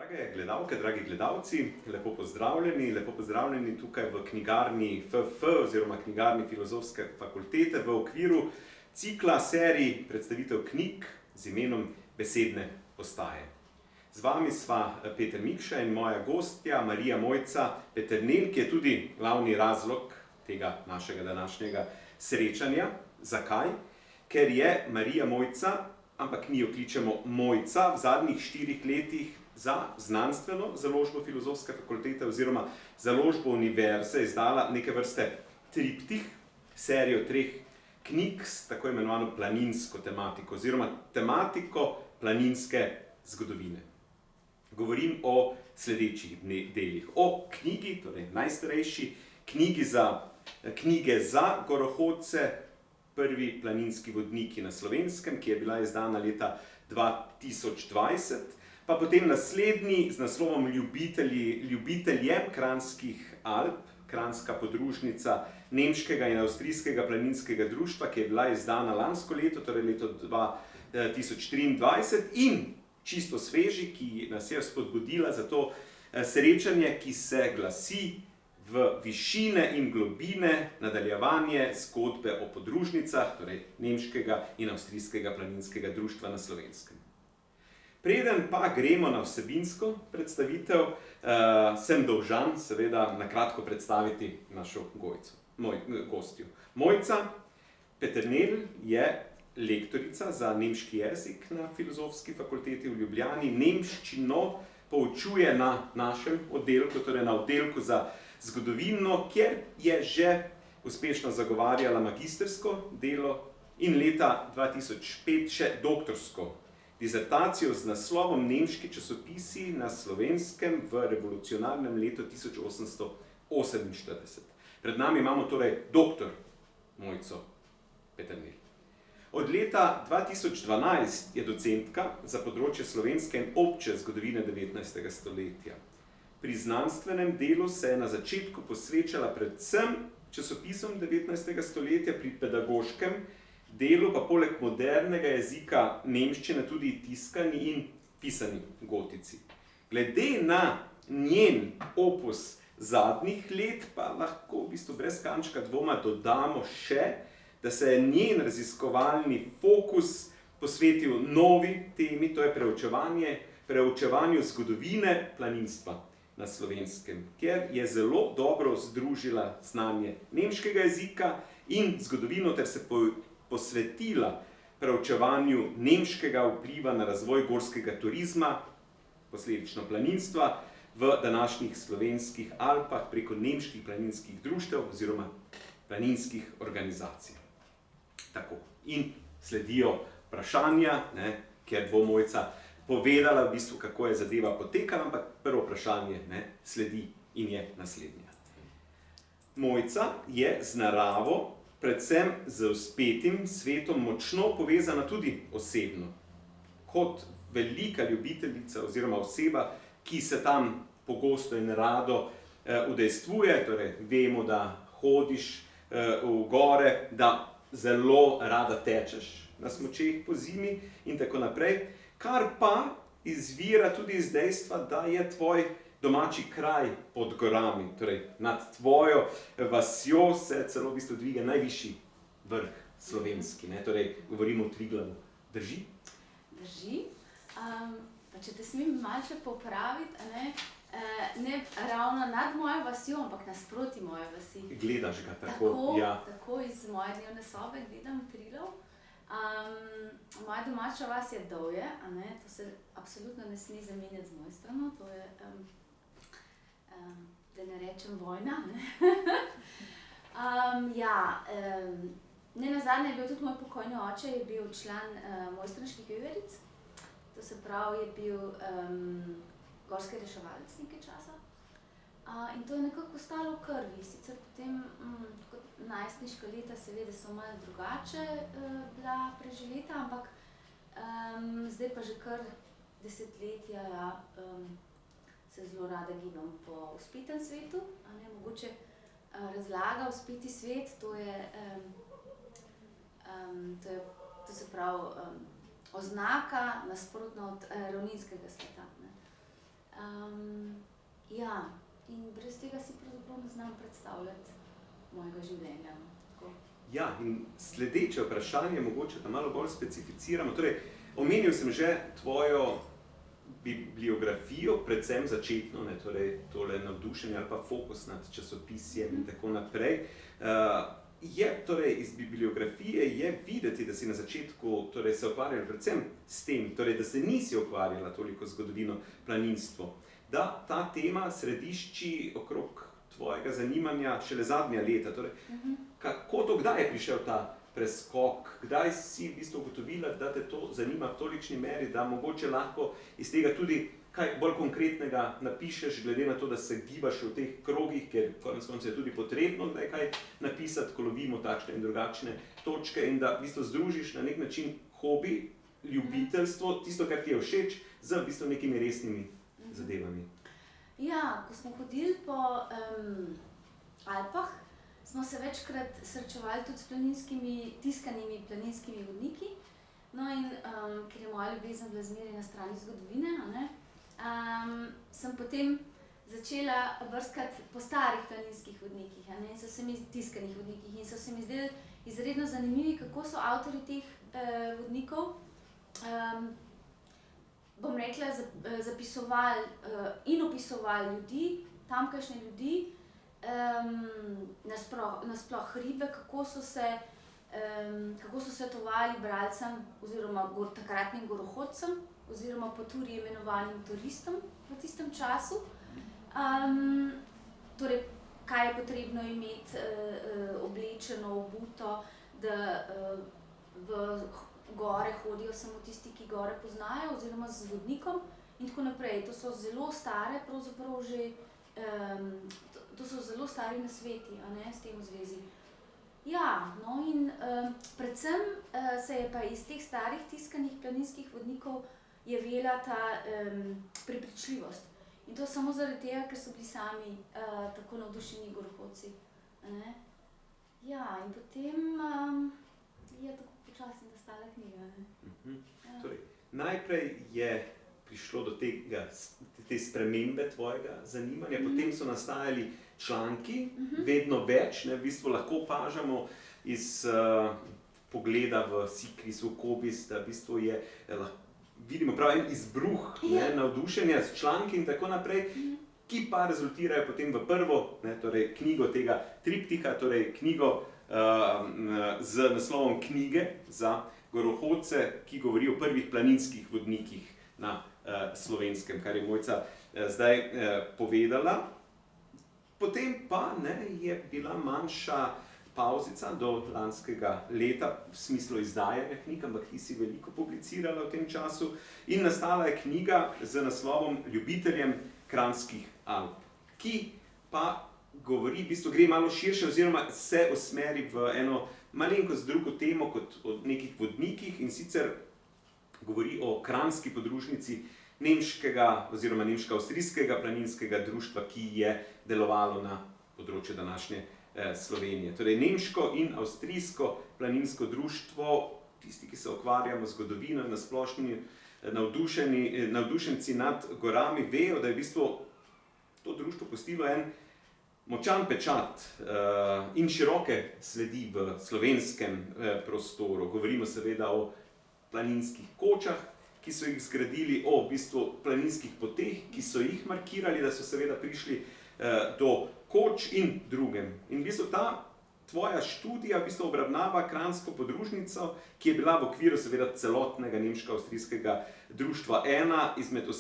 Drage gledalke, dragi gledalci, lepo pozdravljeni tukaj v knjigarni FF oziroma knjigarni Filozofske fakultete v okviru cikla serij predstavitev knjig z imenom Besedne postaje. Z vami sva Peter Mikša in moja gostja Marija Mojca Peternelj, ki je tudi glavni razlog tega našega današnjega srečanja. Zakaj? Ker je Marija Mojca, ampak mi jo kličemo Mojca, v zadnjih 4 letih za znanstveno založbo Filozofske fakultete oziroma založbo univerze izdala neke vrste triptih, serijo 3 knjig s tako imenovano planinsko tematiko oziroma tematiko planinske zgodovine. Govorim o sledečih delih. O knjigi, torej najstarejši knjige za gorohodce, prvi planinski vodniki na Slovenskem, ki je bila izdana leta 2020, pa potem naslednji z naslovom Ljubiteljem Kranjskih Alp, Kranjska podružnica Nemškega in Avstrijskega planinskega društva, ki je bila izdana lansko leto, torej leto 2023, in čisto sveži, ki nas je spodbudila za to srečanje, ki se glasi V višine in globine nadaljevanje zgodbe o podružnicah, torej Nemškega in Avstrijskega planinskega društva na Slovenskem. Preden pa gremo na vsebinsko predstavitev, sem dolžan seveda na kratko predstaviti našo gostjo. Mojca Peternelj je lektorica za nemški jezik na Filozofski fakulteti v Ljubljani. Nemščino poučuje na našem oddelku, torej na oddelku za zgodovino, kjer je že uspešno zagovarjala magistrsko delo in leta 2005 še doktorsko disertacijo z naslovom Nemški časopisi na Slovenskem v revolucionarnem letu 1848. Pred nami imamo torej doktor Mojco Peternelj. Od leta 2012 je docentka za področje slovenske in obče zgodovine 19. stoletja. Pri znanstvenem delu se je na začetku posvečala predvsem časopisom 19. stoletja, pri pedagoškem delu pa poleg modernega jezika nemščine tudi tiskani in pisani gotici. Glede na njen opus zadnjih let pa lahko v bistvu brez kančka dvoma dodamo še, da se je njen raziskovalni fokus posvetil novi temi, to je preučevanju zgodovine planinstva na Slovenskem, kjer je zelo dobro združila znanje nemškega jezika in zgodovino ter se posvetila preučevanju nemškega vpliva na razvoj gorskega turizma, posledično planinstva, v današnjih slovenskih Alpah preko nemških planinskih društev oziroma planinskih organizacij. Tako. In sledijo vprašanja, kjer bo Mojca povedala v bistvu, kako je zadeva potekala, ampak prvo vprašanje sledi in je naslednja. Mojca je z naravo, predvsem z vzpetim svetom, močno povezana tudi osebno. Kot velika ljubiteljica oziroma oseba, ki se tam pogosto in rado udejstvuje, torej vemo, da hodiš v gore, da zelo rada tečeš na smučeh po zimi in tako naprej, kar pa izvira tudi iz dejstva, da je tvoj domači kraj pod gorami, torej nad tvojo vasjo se celo v bistvu dviga najvišji vrh slovenski, torej govorimo o Triglavu. Drži? Drži. Pa če te smem malce popraviti, ne ravno nad mojo vasjo, ampak nasproti moje vasi. Gledaš ga tako, ja. Tako iz moje dnevne sobe gledam Triglav. Moja domača vas je Dovje, to se absolutno ne sme zamenjati z mojo strano, to je, da ne rečem vojna. Nenazadnje je bil tudi moj pokojni oče, je bil član mojstranških veveric, to se pravi, je bil gorski reševalec nekaj časa. In to je nekako ostalo v krvi, sicer potem kot najstniška leta seveda so malo drugače bila preživeta, ampak zdaj pa že kar desetletja se zelo rada gibam po vzpetem svetu, mogoče razlaga vzpeti svet, to se pravi oznaka nasprotno od ravninskega sveta. in brez tega si pravzaprav ne znam predstavljati mojega življenja. Tako. Ja, in sledeče vprašanje, mogoče da malo bolj specificiramo. Torej, omenil sem že tvojo bibliografijo, predvsem začetno, ne, torej tole navdušenje ali pa fokus nad časopisjem in tako naprej. Torej, iz bibliografije je videti, da si na začetku torej, se ukvarjala predvsem s tem, torej, da se nisi ukvarjala toliko z zgodovino planinstva, da ta tema središči okrog tvojega zanimanja šele zadnja leta. Torej, kdaj je prišel ta preskok, kdaj si v bistvu ugotovila, da te to zanima v tolikšni meri, da mogoče lahko iz tega tudi kaj bolj konkretnega napišeš, glede na to, da se gibaš v teh krogih, ker konec koncev je tudi potrebno kdaj kaj napisati, ko lovimo takšne in drugačne točke in da v bistvu združiš na nek način hobi, ljubiteljstvo, tisto, kar ti je všeč, z v bistvu nekimi resnimi zadevami. Ja, ko smo hodili po Alpah, smo se večkrat srečevali tudi s tiskanimi planinskimi vodniki. No in ker je moja ljubezen bila zmeraj na strani zgodovine, sem potem začela brskati po starih planinskih vodnikih, tiskanih vodnikih in so se mi zdeli izredno zanimivi, kako so avtorji teh vodnikov, bom rekla, zapisovali in opisovali ljudi, tamkajšnje ljudi, nasploh hribe, kako so svetovali bralcem oziroma takratnim gorohodcem oziroma po turi imenovanim turistom v tistem času. Torej, kaj je potrebno imeti oblečeno, obuto, da v gore hodijo samo tisti, ki gore poznajo oziroma z vodnikom in tako naprej. To so zelo stare, pravzaprav že to so zelo stari nasveti, s tem v zvezi. Ja, no in predvsem se je pa iz teh starih tiskanih planinskih vodnikov javila ta prepričljivost. In to samo zaradi tega, ker so bili sami tako navdušeni gorohodci. Ja, in potem je tako počasi nastala knjiga. Torej, najprej je prišlo do te spremembe tvojega zanimanja, potem so nastajali članki, vedno več, v bistvu lahko opažamo iz pogleda v Sikris, v Kobis, da v bistvu je, vidimo prav en izbruh navdušenja s članki in tako naprej, ki pa rezultirajo potem v prvo, torej knjigo tega triptiha, torej knjigo z naslovom Knjige za gorohodce, ki govori o prvih planinskih vodnikih na Slovenskem, kar je Mojca zdaj povedala. Potem pa je bila manjša pavzica do lanskega leta v smislu izdajanja knjig, ampak ti si veliko publicirala v tem času in nastala je knjiga z naslovom Ljubiteljem Kranjskih Alp, ki pa govori, v bistvu gre malo širše oziroma se usmeri v eno malenkost drugo temo kot o nekih vodnikih in sicer govori o kranjski podružnici nemškega oziroma nemško-avstrijskega planinskega društva, ki je delovalo na področju današnje Slovenije. Torej, nemško in avstrijsko planinsko društvo, tisti, ki se ukvarjamo z zgodovino in nasplošni navdušenci nad gorami, vejo, da je v bistvu to društvo pustilo en močan pečat in široke sledi v slovenskem prostoru. Govorimo seveda o planinskih kočah, ki so jih zgradili, o v bistvu planinskih poteh, ki so jih markirali, da so seveda prišli do koč in drugem. In v bistvu ta tvoja študija v bistvu obravnava kranjsko podružnico, ki je bila v okviru seveda celotnega nemško-avstrijskega društva ena izmed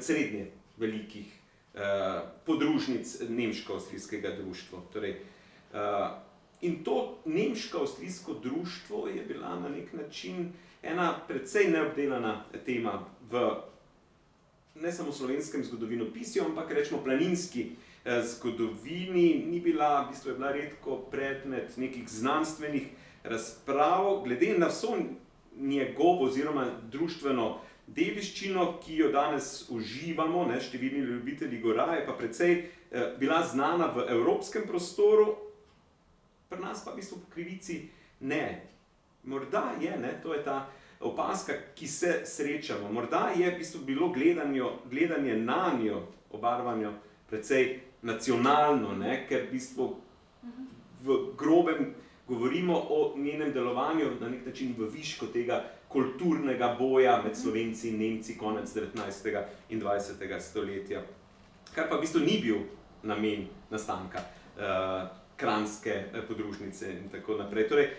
srednje velikih podružnic nemško-avstrijskega društva. Torej, in to nemško-avstrijsko društvo je bila na nek način ena precej neobdelana tema v ne samo slovenskem zgodovinopisju, ampak rečemo planinski zgodovini, ni bila, v bistvu je bila redko predmet nekih znanstvenih razprav, glede na vso njegovo oziroma društveno dediščino, ki jo danes uživamo, številni ljubitelji gora, je pa precej bila znana v evropskem prostoru, pri nas pa v bistvu po krivici ne. Morda je, to je ta opazka, ki se srečamo. Morda je v bistvu bilo gledanje nanjo, obarvanje precej nacionalno, ne? Ker v bistvu v grobem govorimo o njenem delovanju na nek način v višku tega kulturnega boja med Slovenci in Nemci konec 19. in 20. stoletja. Kar pa v bistvu ni bil namen nastanka kranjske podružnice in tako naprej. Torej,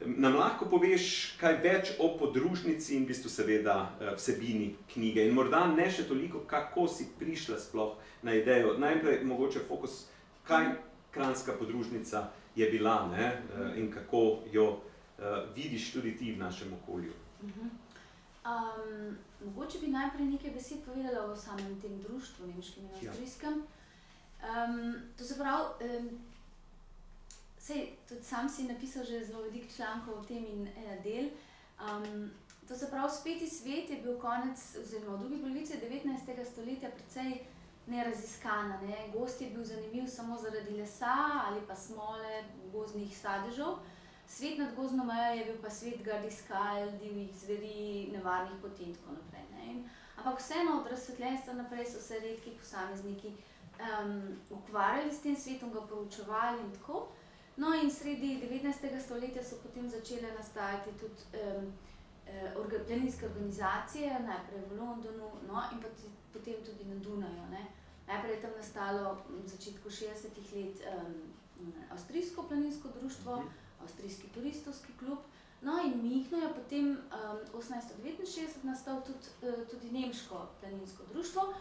nam lahko poveš kaj več o podružnici in v bistvu seveda vsebini knjige in morda ne še toliko, kako si prišla sploh na idejo. Najprej mogoče fokus, kaj kranjska podružnica je bila, ne? In kako jo vidiš tudi ti v našem okolju. Mogoče bi najprej nekaj besed povedala o samem tem društvu nemškem in avstrijskem. To se pravi, tudi sam si napisal že zelo veliko člankov o tem in del. To se pravi, speti svet je bil konec, oziroma v drugi polovici 19. stoletja precej neraziskana. Ne? Gozd je bil zanimiv samo zaradi lesa ali pa smole, gozdnih sadežev. Svet nad gozdno mejo je bil pa svet grdih skal, divjih zveri, nevarnih poti in tako naprej. Ne? Ampak vseeno od razsvetljenstva naprej so se redki posamezniki ukvarjali s tem svetom, ga proučevali in tako. No in sredi 19. stoletja so potem začele nastajati tudi planinske organizacije, najprej v Londonu, no, in potem tudi na Dunaju. Ne. Najprej je tam nastalo v začetku 60-ih let avstrijsko planinsko društvo, avstrijski turistovski klub, no in Münchnu je potem 1869 nastal tudi nemško planinsko društvo.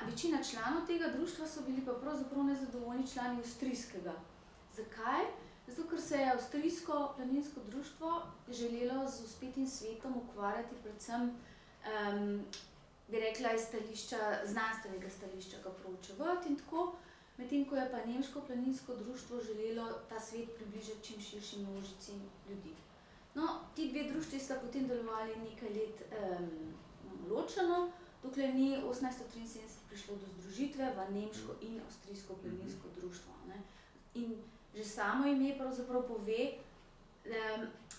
Večina članov tega društva so bili pa pravzaprav nezadovoljni člani avstrijskega. Zakaj? Zato, ker se je avstrijsko planinsko društvo želelo z vzpetim svetom ukvarjati predvsem, bi rekla, iz znanstvenega stališča ga proučevati in tako, medtem ko je pa nemško planinsko društvo želelo ta svet približati čim širši množici ljudi. No, ti dve društvi sta potem delovali nekaj let ločeno, dokler ni 1873 prišlo do združitve v nemško in avstrijsko planinsko društvo. Ne. In že samo ime pravzaprav pove,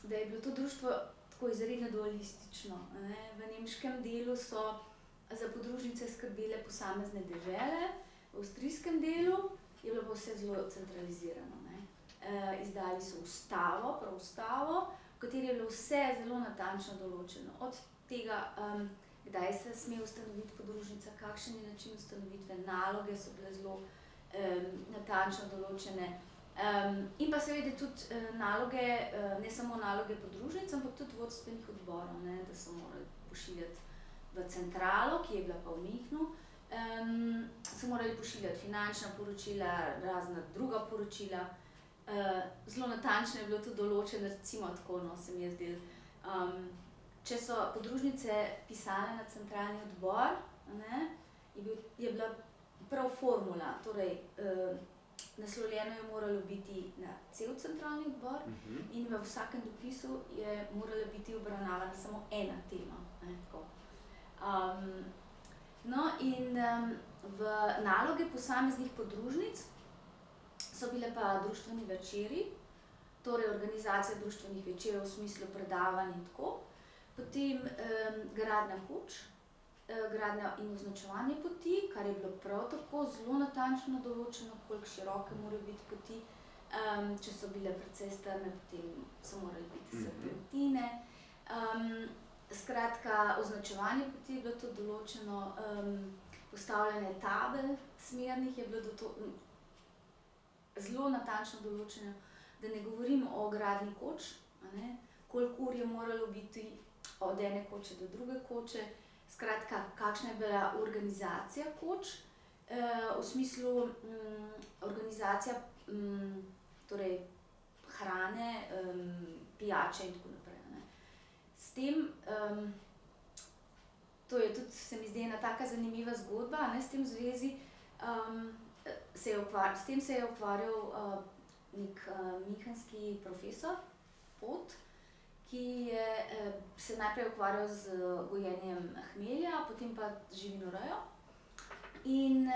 da je bilo to društvo tako izredno dualistično. Ne. V nemškem delu so za podružnice skrbele posamezne dežele, v avstrijskem delu je bilo pa vse zelo centralizirano. Ne. Izdali so ustavo, prav ustavo, v kateri je bilo vse zelo natančno določeno. Od tega, kdaj se sme ustanoviti podružnica, kakšen je način ustanovitve, naloge so bile zelo natančno določene. In pa seveda tudi naloge, ne samo naloge podružnic, ampak tudi vodstvenih odborov, ne, da so morali pošiljati v centralo, ki je bila pa v Münchnu, so morali pošiljati finančna poročila, razna druga poročila. Zelo natančno je bilo tudi določeno, recimo tako, no, se mi je zdelo, če so podružnice pisale na centralni odbor, ne, je bila prav formula, torej naslovljeno je moralo biti na cel centralni odbor in v vsakem dopisu je morala biti obravnavana samo ena tema. Ne, tako. No in v naloge posameznih podružnic so bile pa društveni večeri, torej organizacija društvenih večerov v smislu predavanj in tako, potem gradnja koč, gradnja in označevanje poti, kar je bilo prav tako zelo natančno določeno, koliko široke morajo biti poti. Če so bile precej strme, potem so morali biti serpentine. Skratka, označevanje poti je bilo tudi določeno, postavljanje tabel smernih je bilo zelo natančno določeno, da ne govorim o gradnji koč, ne, koliko ur je moralo biti od ene koče do druge koče. Skratka, kakšna je bila organizacija koč, v smislu organizacija torej hrane, pijače in tako naprej. Ne. S tem, to je tudi, se mi zdi, ena taka zanimiva zgodba, ne, s tem v zvezi, s tem se je ukvarjal nek münchenski profesor, Pot, ki je se najprej ukvarjal z gojenjem hmelja, potem pa živinorejo. In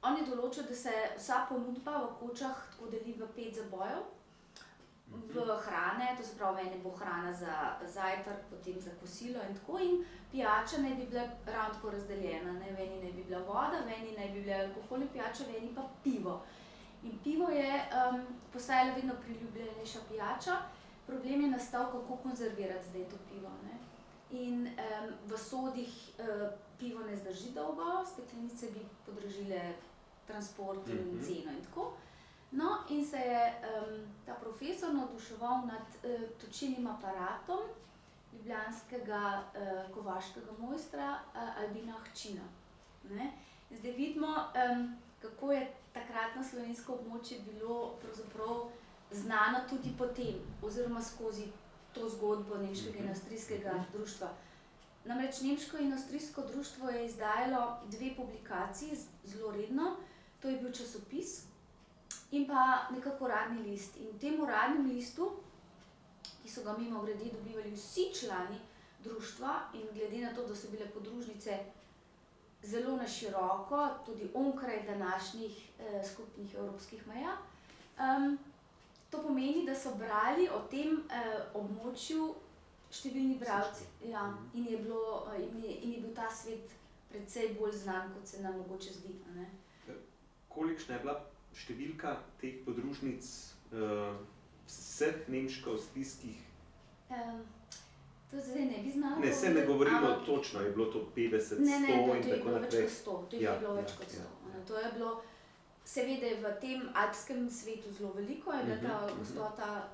on je določil, da se vsa ponudba v kočah tako deli v 5 zabojev. v hrane, to se pravi, meni bo hrana za zajtrk, potem za kosilo in tako, in pijača naj bi bila ravno tako razdeljena, ne, v eni naj bi bila voda, v eni naj bi bila alkoholna pijača, v eni pa pivo. In pivo je postajala vedno priljubljenejša pijača. Problem je nastal, kako konzervirati zdaj to pivo, ne. In v sodih pivo ne zdrži dolgo, steklenice bi podražile transport in ceno in tako. No, in se je ta profesor navduševal nad točilnim aparatom ljubljanskega kovaškega mojstra Albina Ahčina. Ne? In zdaj vidimo, kako je takratno slovensko območje bilo pravzaprav znano tudi potem, oziroma skozi to zgodbo Nemškega in Avstrijskega društva. Namreč Nemško in Avstrijsko društvo je izdajalo 2 publikaciji zelo redno, to je bil časopis in pa nekako uradni list. In v tem uradnem listu, ki so ga mimogrede dobivali vsi člani društva in glede na to, da so bile podružnice zelo na široko, tudi onkraj današnjih skupnih evropskih meja, to pomeni, da so brali o tem območju številni bralci. Ja, in je bil ta svet precej bolj znan, kot se nam mogoče zdi. Ne? Kolikšna je bila številka teh podružnic vseh nemško-avstrijskih? To zdaj ne bi znala. Ne, se ne govorimo točno, je bilo to 50, 100 in tako naprej. Ne, to je bilo več kot 100. To je bilo več kot 100. To je bilo, seveda v tem alpskem svetu zelo veliko, je bila ta gostota,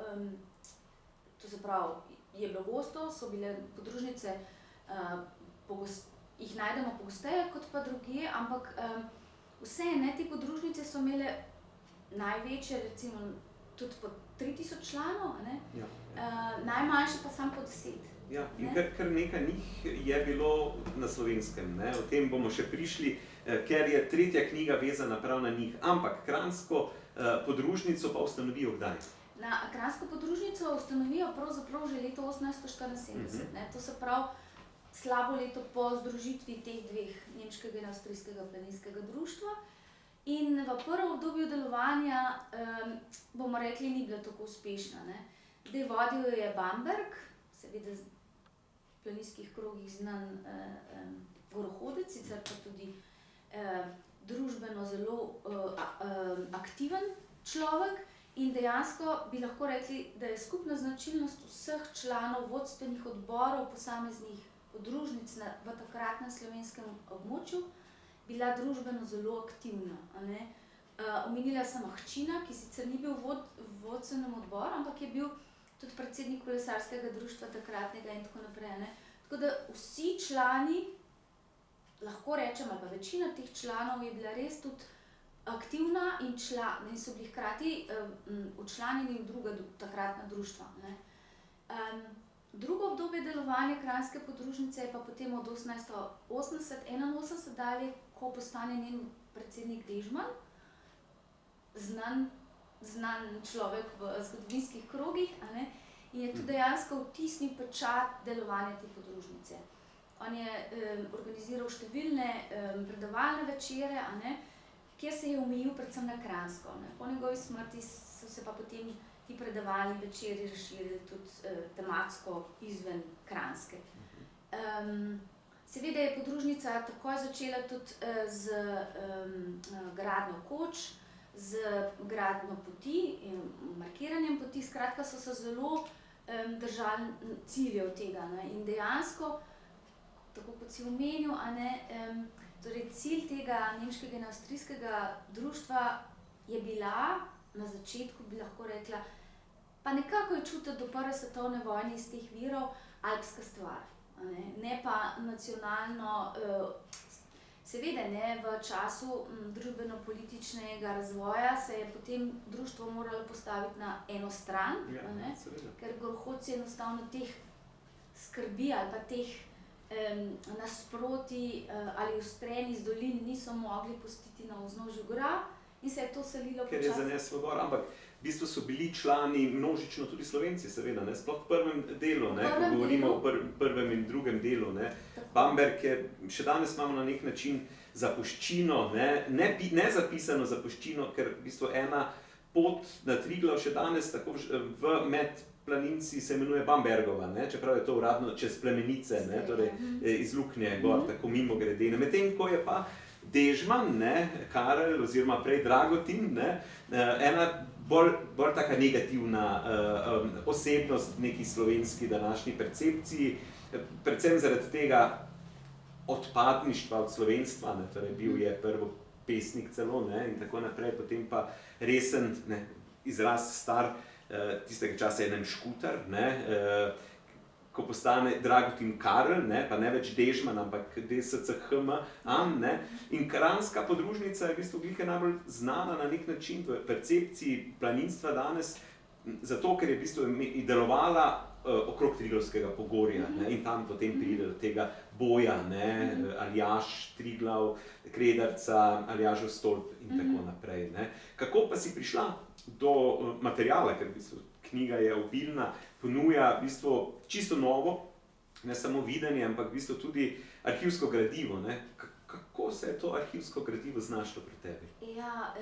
to se pravi, je bilo gosto, so bile podružnice, jih najdemo pogosteje kot pa drugje, ampak vseeno, te podružnice so imele največje, recimo tudi po 3000 članov, najmanjše pa samo po 10. Ja, in kar nekaj njih je bilo na Slovenskem, ne? O tem bomo še prišli, ker je tretja knjiga vezana prav na njih. Ampak kranjsko podružnico pa ustanovijo kdaj? Kranjsko podružnico ustanovijo pravzaprav že leto 1874, ne? To se pravi slabo leto po združitvi teh 2 nemškega in avstrijskega planinskega društva. In v prvem obdobju delovanja, bomo rekli, ni bila tako uspešna. Ne? Zdaj vodil jo je Bamberg, seveda v planinskih krogih znan gorohodec, sicer pa tudi družbeno zelo aktiven človek. In dejansko bi lahko rekli, da je skupna značilnost vseh članov vodstvenih odborov posameznih podružnic v takratnem slovenskem območju bila družbeno zelo aktivna. Omenila sem Ahčina, ki sicer ni bil v vodstvenem odboru, ampak je bil tudi predsednik kolesarskega društva takratnega in tako naprej. Ne? Tako da vsi člani, lahko rečem, ali pa večina teh članov je bila res tudi aktivna in so bili hkrati včlanjeni v druga takratna društva. Ne? Drugo obdobje delovanja kranjske podružnice je pa potem od 1881 dalje, ko postane njen predsednik Dežman, znan človek v zgodovinskih krogih, in je tudi dejansko vtisnil pečat delovanja te podružnice. On je organiziral številne predavalne večere, kjer se je omejil predvsem na Kranjsko. Po njegovi smrti so se pa potem ti predavalni večeri razširili tudi tematsko izven Kranjske. Seveda je podružnica takoj začela tudi z gradnjo koč, z gradnjo poti in markiranjem poti. Skratka so se zelo držali ciljev tega. In dejansko, tako kot si omenil, torej cilj tega nemškega in avstrijskega društva je bila, na začetku bi lahko rekla, pa nekako je čutiti do prve svetovne vojne iz teh virov, alpska stvar. Ne pa nacionalno, seveda ne, v času družbeno-političnega razvoja se je potem društvo moralo postaviti na eno stran, ker gorohodci enostavno teh skrbi ali pa teh nasproti ali ustrenj iz dolin niso mogli pustiti na vznožju gora in se je to selilo počasi. Ker je zaneslo gor, ampak v bistvu so bili člani množično tudi Slovenci, seveda, sploh v prvem delu, ko govorimo o prvem in drugem delu. Bamberg je, še danes imamo na nek način zapuščino, ne zapisano zapuščino, ker v bistvu ena pot na Triglav še danes tako med planinci se imenuje Bambergova, ne? Čeprav je to uradno čez Plemenice, ne? Torej iz Luknje gor, tako mimo grede. Medtem ko je pa Dežman, ne, Karel oziroma prej Dragutin, ne, ena bolj taka negativna osebnost v neki slovenski današnji percepciji, predvsem zaradi tega odpadništva od slovenstva, ne, torej bil je prvo pesnik celo, ne, in tako naprej, potem pa resen, ne, izraz star, tistega časa je Škutar, ne, ko postane Dragutin Karel, ne, pa ne več Dežman, ampak DSCHM, ne, in Kranjska podružnica je v bistvu glih najbolj znana na nek način v percepciji planinstva danes, zato ker je v bistvu delovala okrog Triglavskega pogorja, ne, in tam potem pride do tega boja, ne, Aljaž, Triglav, Krederca, Aljažev stolp in tako naprej, ne. Kako pa si prišla do materiala, ker v bistvu knjiga je obilna, ponuja v bistvu čisto novo, ne samo videnje, ampak v bistvu tudi arhivsko gradivo, ne. Kako se je to arhivsko gradivo znašlo pri tebi? Ja,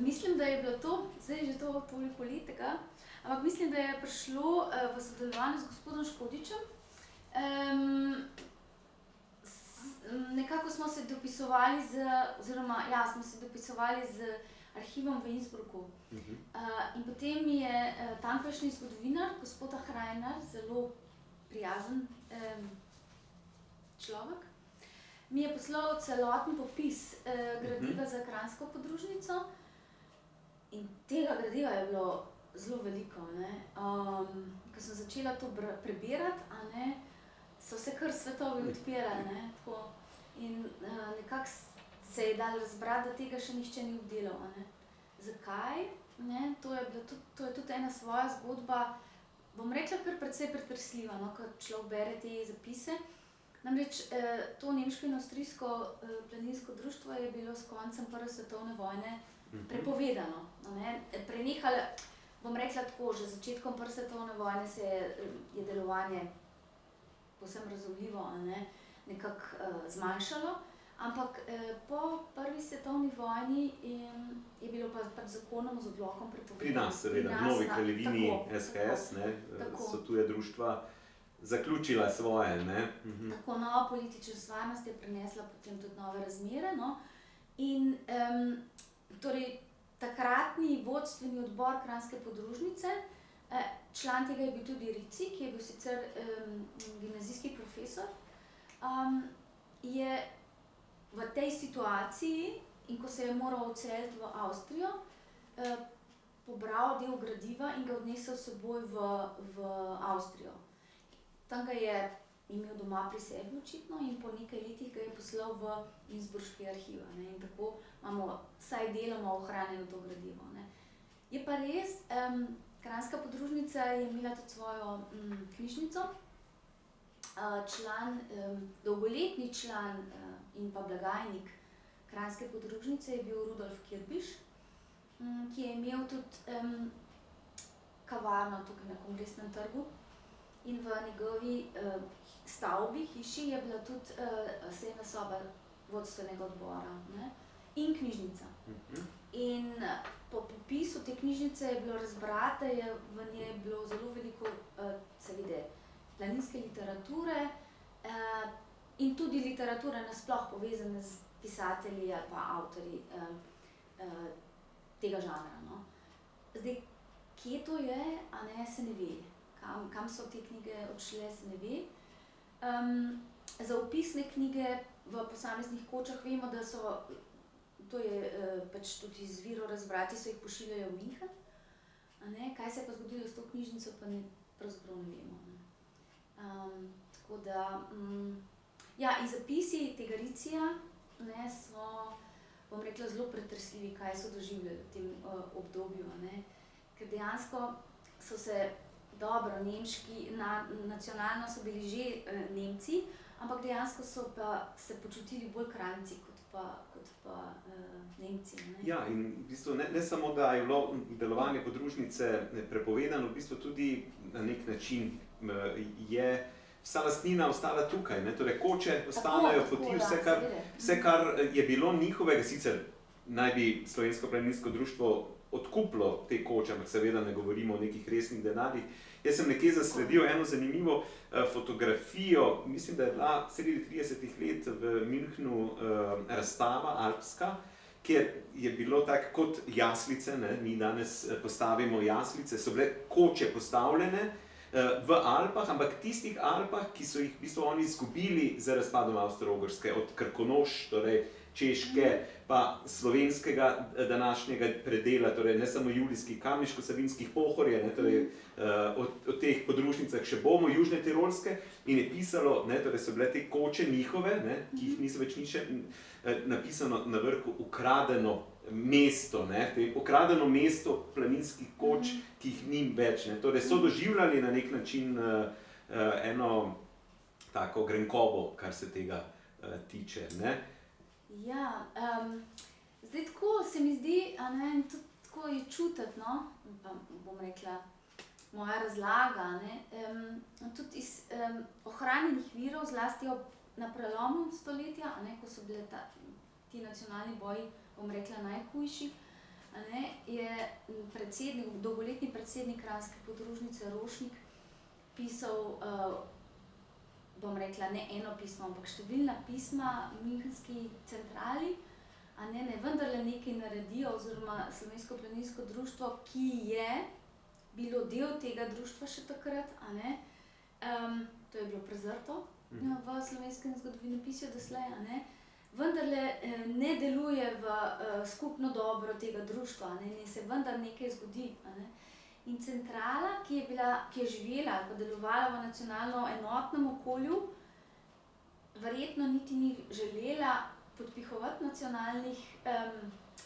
mislim, da je bilo to, zdaj že to toliko let tega, ampak mislim, da je prišlo v sodelovanju z gospodom Škodičem. Nekako smo se dopisovali z arhivom v Innsbrucku. In potem mi je tamkajšnji zgodovinar, gospod Hrajnar, zelo prijazen človek, mi je poslal celotni popis gradiva za Kranjsko podružnico in tega gradiva je bilo zelo veliko, ne. Ko sem začela to prebirati, a ne, so se kar svetovi odpirali, ne, tako. In nekako se je dalo razbrati, da tega še nihče ni obdelal, a ne. Zakaj? Ne, to je tudi ena svoja zgodba, bom rekla kar precej pretresljiva, no, ko človek bere te zapise. Namreč to nemško in avstrijsko planinsko društvo je bilo s koncem Prve svetovne vojne prepovedano, a ne. Prenehalo, bom rekla tako, že z začetkom Prve svetovne vojne se je delovanje povsem razumljivo, a ne, nekako zmanjšalo, ampak po Prvi svetovni vojni je bilo pa z zakonom, z odlokom prepovedano. Pri nas seveda, v Novi Kraljevini, SHS, ne, so tuje društva zaključila svoje, ne. Tako, nova politična stvarnost je prinesla potem tudi nove razmere, no. In torej takratni vodstveni odbor Kranjske podružnice, član tega je bil tudi Rici, ki je bil sicer gimnazijski profesor, je v tej situaciji, in ko se je moral odseliti v Avstrijo, pobral del gradiva in ga odnesel s seboj v Avstrijo. Tam ga je imel doma pri sebi očitno in po nekaj letih ga je poslal v Innsbruški arhiv, ne, in tako imamo vsaj deloma ohranjeno to gradivo, ne. Je pa res, Kranjska podružnica je imela tudi svojo knjižnico. Dolgoletni član in pa blagajnik Kranjske podružnice je bil Rudolf Kirbiš, ki je imel tudi kavarno tukaj na Kongresnem trgu. In v njegovi stavbi, hiši, je bila tudi sejna soba vodstvenega odbora, ne, in knjižnica. In po popisu te knjižnice je bilo razbrati, v njej je bilo zelo veliko seveda planinske literature in tudi literature nasploh povezane z pisatelji ali pa avtorji tega žanra, no. Zdaj, kje to je, a ne, se ne ve. Kam so te knjige odšle, se ne ve. Za opisne knjige v posameznih kočah vemo, da so, to je pač tudi iz virov razbrati, so jih pošiljali v München, a ne. Kaj se je pa zgodilo s to knjižnico, pa pravzaprav ne vemo, ne. Tako da, ja, in zapisi tega Ricija, ne, so, bom rekla, zelo pretresljivi, kaj so doživljali v tem obdobju, a ne. Ker dejansko so se dobro, nemški, nacionalno so bili že Nemci, ampak dejansko so pa se počutili bolj Kranjci kot pa Nemci, ne. Ja, in v bistvu ne samo, da je bilo delovanje podružnice prepovedano, v bistvu tudi na nek način je vsa lastnina ostala tukaj, ne, torej koče ostanejo, poti, vse, kar je bilo njihovega, sicer naj bi Slovensko planinsko društvo odkupilo te koče, ampak seveda ne govorimo o nekih resnih denarjih. Jaz sem nekje zasledil eno zanimivo fotografijo, mislim, da je bila sredi 30 let v Münchnu razstava alpska, kjer je bilo tako kot jaslice, ne? Mi danes postavimo jaslice, so bile koče postavljene v Alpah, ampak tistih Alpah, ki so jih v bistvu oni izgubili za razpadom Avstro-Ogrske, od Krkonoš, torej Češke, pa slovenskega današnjega predela, torej ne samo julijskih, kamniško-savinskih Pohorje, ne, torej o teh podružnicah še bomo, južne Tirolske, in je pisalo, ne, torej so bile te koče njihove, ne, ki jih niso več niče, napisano na vrhu ukradeno mesto, ne, ukradeno mesto planinskih koč, ki jih ni več, ne, torej so doživljali na nek način eno tako grenkobo, kar se tega tiče, ne. Ja, zdaj tako se mi zdi, a ne, in tudi tako je čutiti, no, pa bom rekla, moja razlaga, ne, tudi iz ohranjenih virov, zlasti na prelomu stoletja, a ne, ko so bile ti nacionalni boji, bom rekla, najhujši, a ne, je predsednik, dolgoletni predsednik Kranjske podružnice Rošnik pisal, bom rekla, ne eno pismo, ampak številna pisma münchenski centrali, a ne, vendarle nekaj naredijo, oziroma Slovensko planinsko društvo, ki je bilo del tega društva še takrat, a ne, to je bilo prezrto v slovenskem zgodovinopisju doslej, a ne, vendarle ne deluje v skupno dobro tega društva, a ne se vendar nekaj zgodi, a ne. In centrala, ki je živela ali pa delovala v nacionalno enotnem okolju, verjetno niti ni želela podpihovati nacionalnih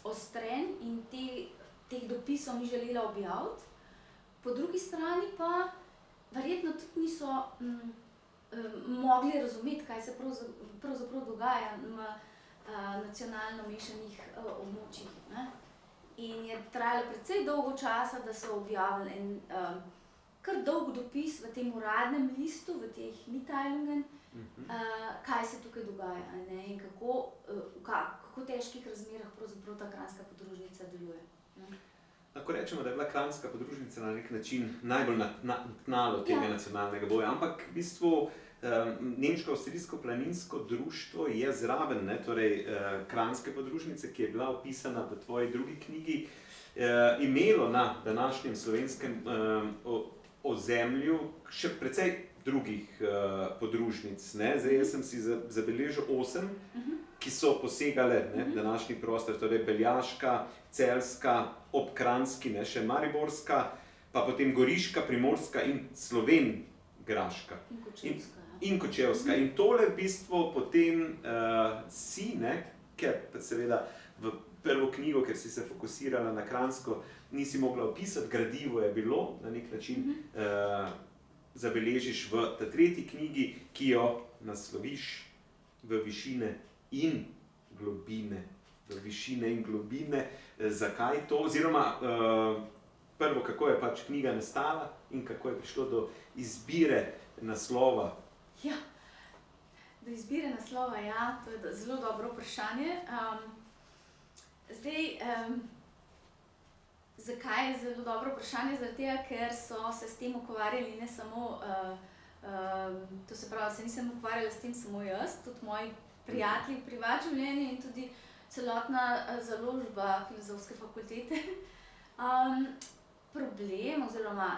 ostrenj in teh dopisov ni želela objaviti. Po drugi strani pa verjetno tudi niso mogli razumeti, kaj se pravzaprav dogaja na nacionalno mešanih območjih, ne. In je trajalo precej dolgo časa, da so objavili en kar dolg dopis v tem uradnem listu, v teh Mitteilungen, kaj se tukaj dogaja, ne, in kako težkih razmerah pravzaprav ta Kranjska podružnica deluje. Lahko rečemo, da je bila Kranjska podružnica na nek način najbolj na tnalu tega nacionalnega boja, ampak v bistvu Nemško-avstrijsko planinsko društvo je zraven, ne, torej Kranjske podružnice, ki je bila opisana v tvoji drugi knjigi, imelo na današnjem slovenskem ozemlju še precej drugih podružnic, ne. Zdaj, jaz sem si zabeležil 8, ki so posegale, ne, današnji prostor, torej Beljaška, Celjska, Obkranjski, ne, še Mariborska, pa potem Goriška, Primorska in Slovenjgraška. In Kočevska. In tole v bistvu potem si, ne, ker seveda v prvo knjigo, ker si se fokusirala na Kranjsko, nisi mogla opisati, gradivo je bilo, na nek način zabeležiš v ta tretji knjigi, ki jo nasloviš v višine in globine. V višine in globine. Zakaj to? Oziroma, prvo, kako je pač knjiga nastala in kako je prišlo do izbire naslova. Ja, do izbire naslova, ja, to je zelo dobro vprašanje. Zdaj, zakaj je zelo dobro vprašanje? Zaradi tega, ker so se s tem ukvarjali ne samo, to se pravi, se nisem ukvarjala s tem samo jaz, tudi moji prijatelji v privat življenju in tudi celotna založba Filozofske fakultete. Problem oziroma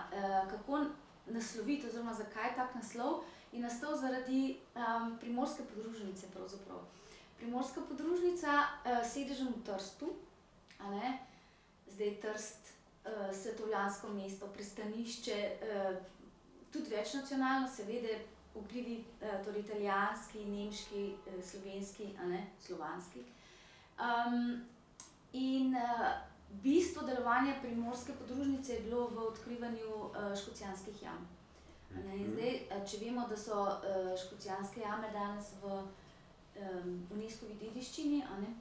kako nasloviti oziroma zakaj tak naslov, je nastal zaradi Primorske podružnice pravzaprav. Primorska podružnica sedežem v Trstu, a ne, zdaj Trst, svetovljansko mesto, pristanišče, tudi večnacionalno, seveda vplivi, torej italijanski, nemški, slovenski, a ne, slovanski. In bistvo delovanja Primorske podružnice je bilo v odkrivanju Škocjanskih jam. In zdaj, če vemo, da so Škocjanske jame danes v UNESCO-vi dediščini, a ne,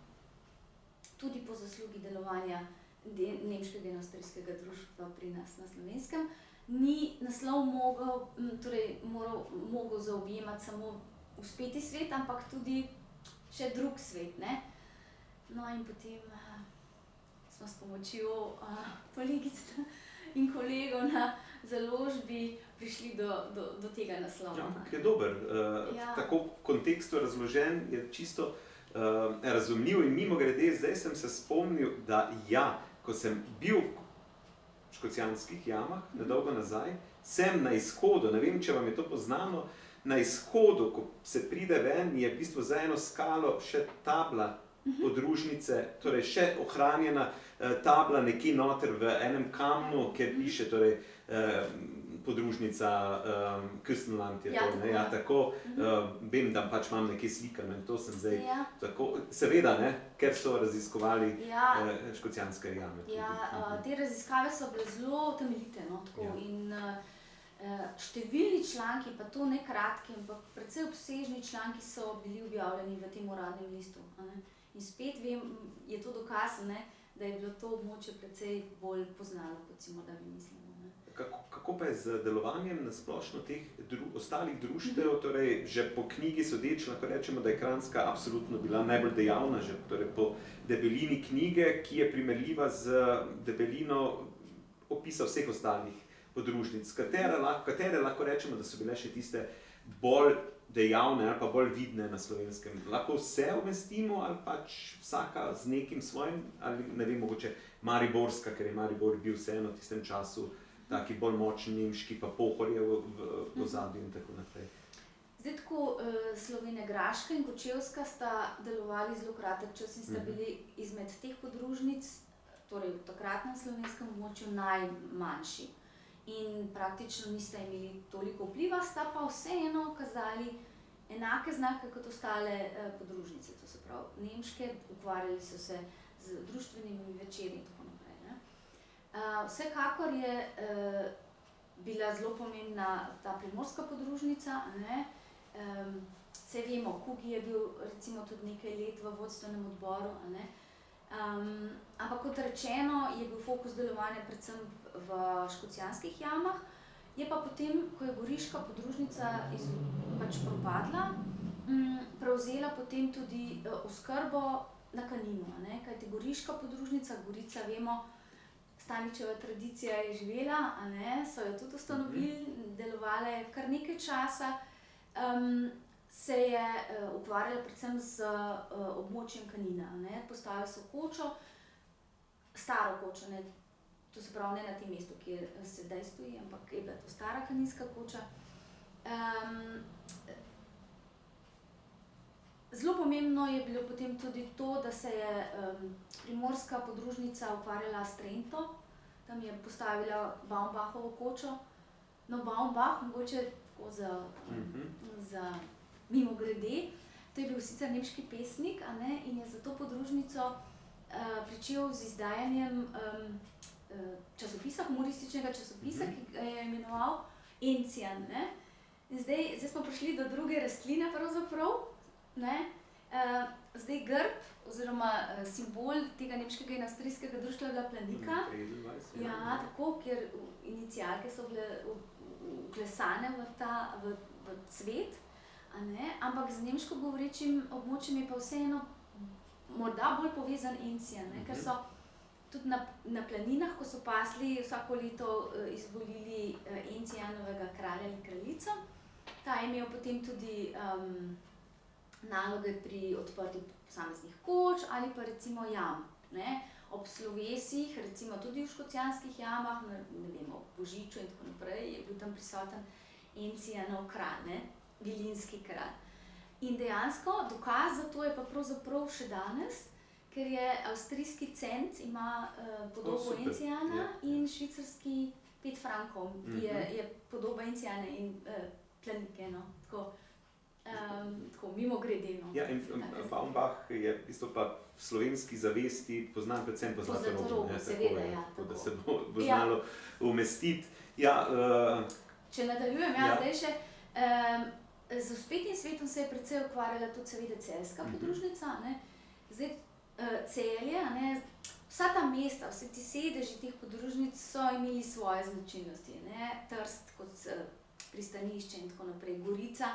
tudi po zaslugi delovanja nemškega in avstrijskega društva pri nas na Slovenskem, ni naslov mogel zaobjemati samo uspeti svet, ampak tudi še drug svet, ne. No in potem smo s pomočjo kolegic in kolegov na založbi prišli do tega naslova. Ja, ampak je dober. Tako v kontekstu razložen je čisto razumljiv in mimogrede, zdaj sem se spomnil, da ko sem bil v Škocjanskih jamah, nedolgo nazaj, sem na izhodu, ne vem, če vam je to poznano, na izhodu, ko se pride ven, je v bistvu za eno skalo še tabla podružnice, torej še ohranjena tabla nekje noter v enem kamnu, kjer piše torej podružnica Küstenland je to, ne, tako, vem, da pač imam nekaj slikano in to sem zdaj tako, seveda, ne, ker so raziskovali Škocjanske jame. Te raziskave so bile zelo temeljite, no, tako, in številni članki, pa to ne kratki, ampak precej obsežni članki so bili objavljeni v tem uradnem listu, ne. In spet vem, je to dokaz, ne, da je bilo to območje precej bolj poznano, kot si morda bi mislimo. Kako pa je z delovanjem na splošno teh ostalih društev, torej že po knjigi sodeč, lahko rečemo, da je Kranjska absolutno bila najbolj dejavna, že torej po debelini knjige, ki je primerljiva z debelino opisa vseh ostalih podružnic, katere lahko rečemo, da so bile še tiste bolj dejavne ali pa bolj vidne na Slovenskem. Lahko vse umestimo ali pač vsaka z nekim svojim, ali ne vem, mogoče Mariborska, ker je Maribor bil vseeno v tistem času taki bolj močni nemški, pa Pohorje v ozadju in tako naprej. Zdaj tako, Slovenjegraška in Kočevska sta delovali zelo kratek čas in sta bili izmed teh podružnic, torej v takratnem slovenskem območju, najmanjši. In praktično nista imeli toliko vpliva, sta pa vseeno kazali enake znake kot ostale podružnice, to se pravi nemške, ukvarjali so se z društvenimi večeri in tako naprej, ne. Vsekakor je bila zelo pomembna ta primorska podružnica, ne. Saj vemo, Kugi je bil recimo tudi nekaj let v vodstvenem odboru, ne. Ampak kot rečeno, je bil fokus delovanja predvsem v Škocjanskih jamah, je pa potem, ko je goriška podružnica pač propadla, prevzela potem tudi oskrbo na Kaninu, ne, kajti goriška podružnica, Gorica, vemo, Staničeva tradicija je živela, a ne, so jo tudi ustanovili, delovala je kar nekaj časa, se je ukvarjala predvsem z območjem Kanina, ne, postavili so kočo, staro kočo, ne, to se pravi ne na tem mestu, kjer sedaj stoji, ampak je bila to stara kaninska koča. Zelo pomembno je bilo potem tudi to, da se je primorska podružnica ukvarjala s Trento, tam je postavila Baumbachovo kočo. No, Baumbach, mogoče tako za mimogrede, to je bil sicer nemški pesnik, a ne, in je za to podružnico pričel z izdajanjem časopisa, humorističnega časopisa, ki ga je imenoval Encijan, ne. In zdaj smo prišli do druge rastline pravzaprav, ne. Zdaj grb oziroma simbol tega nemškega in avstrijskega društva je bila planika. Ja, tako, kjer inicialke so bile vklesane v cvet, a ne, ampak z nemško govorečim območjem je pa vseeno morda bolj povezan Encijan, ne, ker so tudi na planinah, ko so pasli, vsako leto izvolili Encijanovega kralja ali kraljico. Ta je imel potem tudi naloge pri odprtju posameznih koč ali pa recimo jam, ne. Ob slovesih, recimo tudi v Škocjanskih jamah, ne vem, ob Božiču in tako naprej, je bil tam prisoten Encijanov kralj, ne, vilinski kralj. In dejansko dokaz za to je pa pravzaprav še danes, ker je avstrijski cent, ima podobo Encijana in švicarski 5 frankov je podoba Encijana in planike, no, tako mimogrede, no. Ja, in Baumbach je v bistvu pa v slovenski zavesti poznan predvsem po Zlatorogu, ne, seveda, ja, tako da se bo znalo umestiti. Ja, če nadaljujem, zdaj še, z Vzpetnim svetom se je precej ukvarjala tudi seveda celjska podružnica, ne. Zdaj, Celje, a ne, vsa ta mesta, vsi ti sedeži teh podružnic so imeli svoje značilnosti, ne. Trst kot pristanišče in tako naprej, Gorica,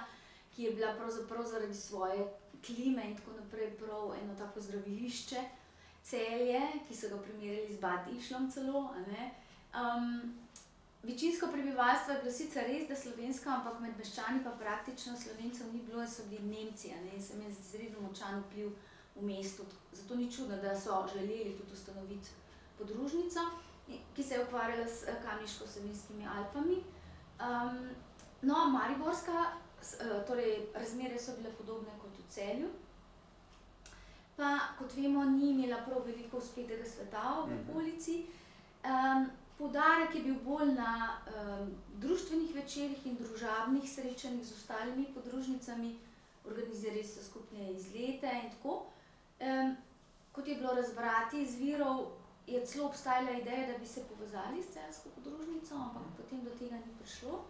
ki je bila pravzaprav zaradi svoje klime in tako naprej prav eno tako zdravilišče, Celje, ki so ga primerjali z Bad Ischlom celo, a ne. Večinsko prebivalstvo je bilo sicer res, da slovensko, ampak med meščani pa praktično Slovencev ni bilo, so bili Nemci, a ne, in se mi je izredno močan vpliv v mestu. Zato ni čudno, da so želeli tudi ustanoviti podružnico, ki se je ukvarjala s Kamniško-Savinjskimi Alpami. No, mariborska, torej razmere so bile podobne kot v Celju. Pa, kot vemo, ni imela prav veliko uspetega sveta v okolici. Poudarek je bil bolj na društvenih večerih in družabnih srečanjih z ostalimi podružnicami, organizirali so skupne izlete in tako. Kot je bilo razbrati iz virov, je celo obstajala ideja, da bi se povezali s celjsko podružnico, ampak potem do tega ni prišlo.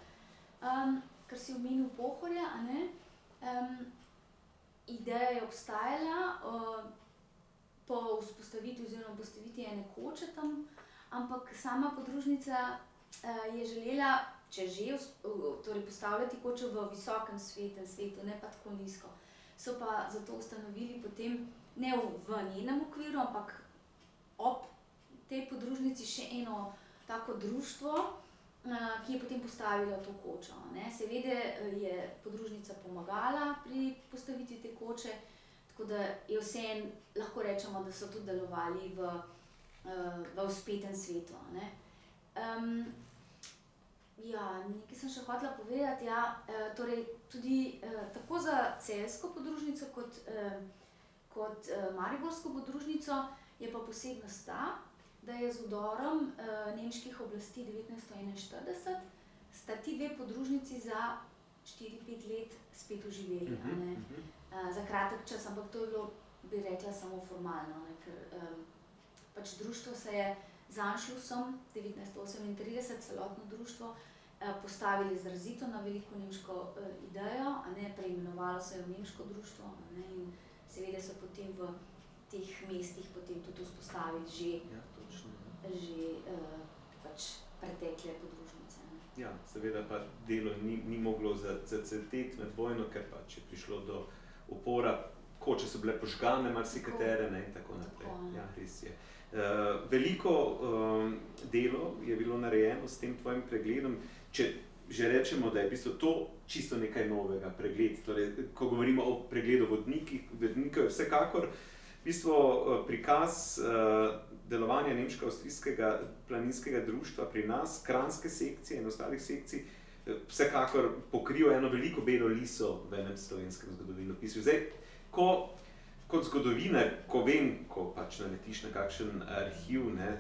Ker si omenil Pohorje, a ne. Ideja je obstajala po vzpostavitvi oziroma postavitvi ene koče tam, ampak sama podružnica je želela, če že, torej postavljati kočo v visokem svetu, ne pa tako nizko. So pa zato ustanovili potem, ne v njenem okviru, ampak ob tej podružnici še eno tako društvo, ki je potem postavilo to kočo, ne. Seveda je podružnica pomagala pri postavitvi te koče, tako da je vseeno, lahko rečemo, da so tudi delovali v vzpetem svetu, a ne. Ja, nekaj sem še hotela povedati, ja, torej tudi tako za celjsko podružnico kot mariborsko podružnico je pa posebnost ta, da je z vdorom nemških oblasti 1941 sta ti dve podružnici za 4-5 let spet oživeli, a ne. Za kratek čas, ampak to je bilo, bi rekla, samo formalno, ne, ker pač društvo se je z Anschlussom 1938, celotno društvo, postavili izrazito na veliko nemško idejo, a ne, preimenovalo se je v nemško društvo, a ne, in seveda so potem v teh mestih potem tudi vzpostavili že pač pretekle podružnice. Ja, seveda pa delo ni moglo zacveteti med vojno, ker pač je prišlo do upora, koče so bile požgane marsikatere, ne, in tako naprej. Ja, res je. Veliko delo je bilo narejeno s tem tvojim pregledom. Če že rečemo, da je v bistvu to čisto nekaj novega, pregled, torej, ko govorimo o pregledu vodnikov, je vsekakor v bistvu prikaz delovanja nemško-avstrijskega planinskega društva pri nas, kranjske sekcije in ostalih sekcij, vsekakor pokriva eno veliko belo liso v enem slovenskem zgodovinopisju. Zdaj, kot zgodovinar, ko vem, ko pač naletiš na kakšen arhiv, ne,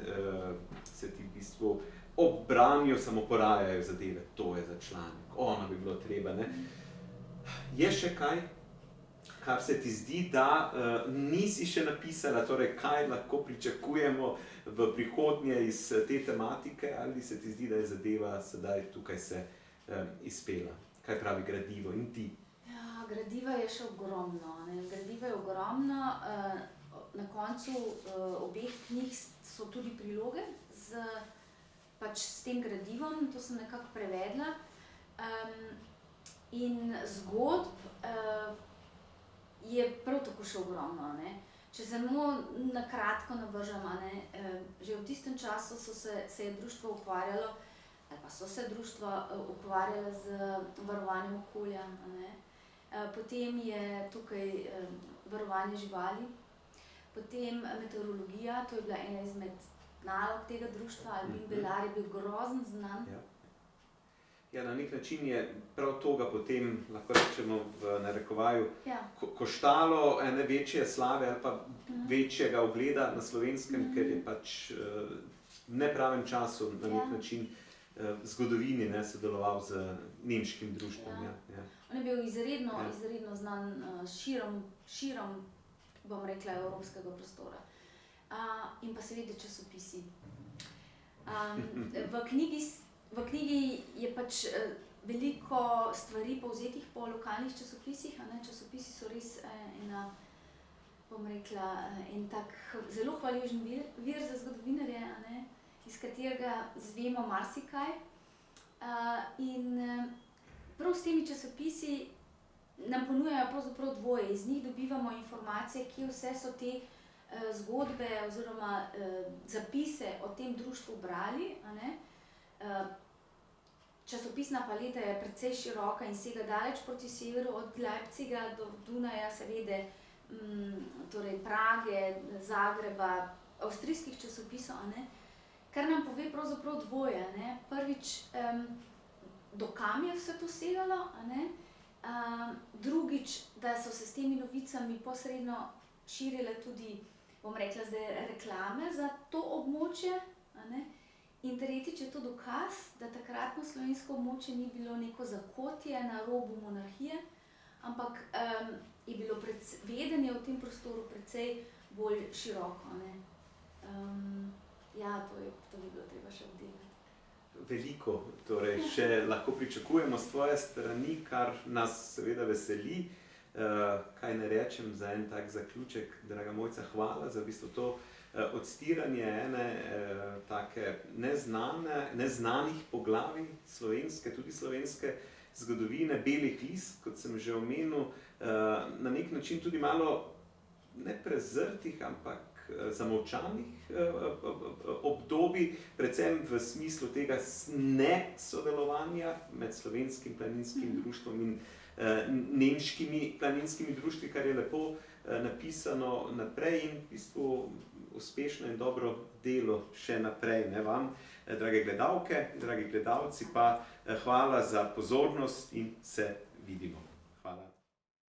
se ti v bistvu ob branju samo porajajo zadeve, to je za članek, ono bi bilo treba, ne. Je še kaj, kar se ti zdi, da nisi še napisala, torej kaj lahko pričakujemo v prihodnje iz te tematike, ali se ti zdi, da je zadeva sedaj tukaj se izpela? Kaj pravi gradivo in ti? Ja, gradiva je še ogromno, ne. Gradiva je ogromno, na koncu obeh knjig so tudi priloge pač s tem gradivom, to sem nekako prevedla. In zgodb je prav tako še ogromno, ne. Če samo na kratko navržem, a ne, že v tistem času se je društvo ukvarjalo, ali pa so se društva ukvarjala z varovanjem okolja, a ne. Potem je tukaj varovanje živali, potem meteorologija, to je bila ena izmed nalog tega društva, Albin Belar je bil grozno znan. Ja, na nek način je prav to ga potem, lahko rečemo v narekovaju, koštalo ene večje slave ali pa večjega ugleda na Slovenskem, ker je pač v nepravem času na nek način zgodovini, ne, sodeloval z nemškim društvom. On je bil izredno znan širom, bom rekla, evropskega prostora. In pa seveda časopisi. V knjigi je pač veliko stvari povzetih po lokalnih časopisih, a ne, časopisi so res ena, bom rekla, en tak zelo hvaležen vir za zgodovinarje, a ne, iz katerega izvemo marsikaj. In prav s temi časopisi nam ponujajo pravzaprav dvoje. Iz njih dobivamo informacije, kje vse so te zgodbe oziroma zapise o tem društvu brali. A ne? Časopisna paleta je precej široka in sega daleč proti severu, od Leipziga do Dunaja, seveda, torej Prage, Zagreba, avstrijskih časopisov, a ne? Kar nam pove pravzaprav dvoje. Ne? Prvič, do kam je vse to segalo, a ne? Drugič, da so se s temi novicami posredno širile tudi, bom rekla zdaj, reklame za to območje, a ne? In tretjič je to dokaz, da takratno slovensko območje ni bilo neko zakotje na robu monarhije, ampak je bilo vedenje v tem prostoru precej bolj široko. Ne? Ja, to bi bilo treba še obdelati. Veliko, torej še lahko pričakujemo s tvoje strani, kar nas seveda veseli. Kaj ne rečem za en tak zaključek, draga Mojca, hvala za v bistvu to odstiranje ene take neznanih poglavij slovenske, tudi slovenske zgodovine, belih list, kot sem že omenil, na nek način tudi malo ne prezrtih, ampak zamolčanih obdobij, predvsem v smislu tega nesodelovanja med Slovenskim planinskim društvom in nemškimi planinskimi društvi, kar je lepo napisano naprej in v bistvu uspešno in dobro delo še naprej. Ne vam, drage gledalke, dragi gledalci, pa hvala za pozornost in se vidimo.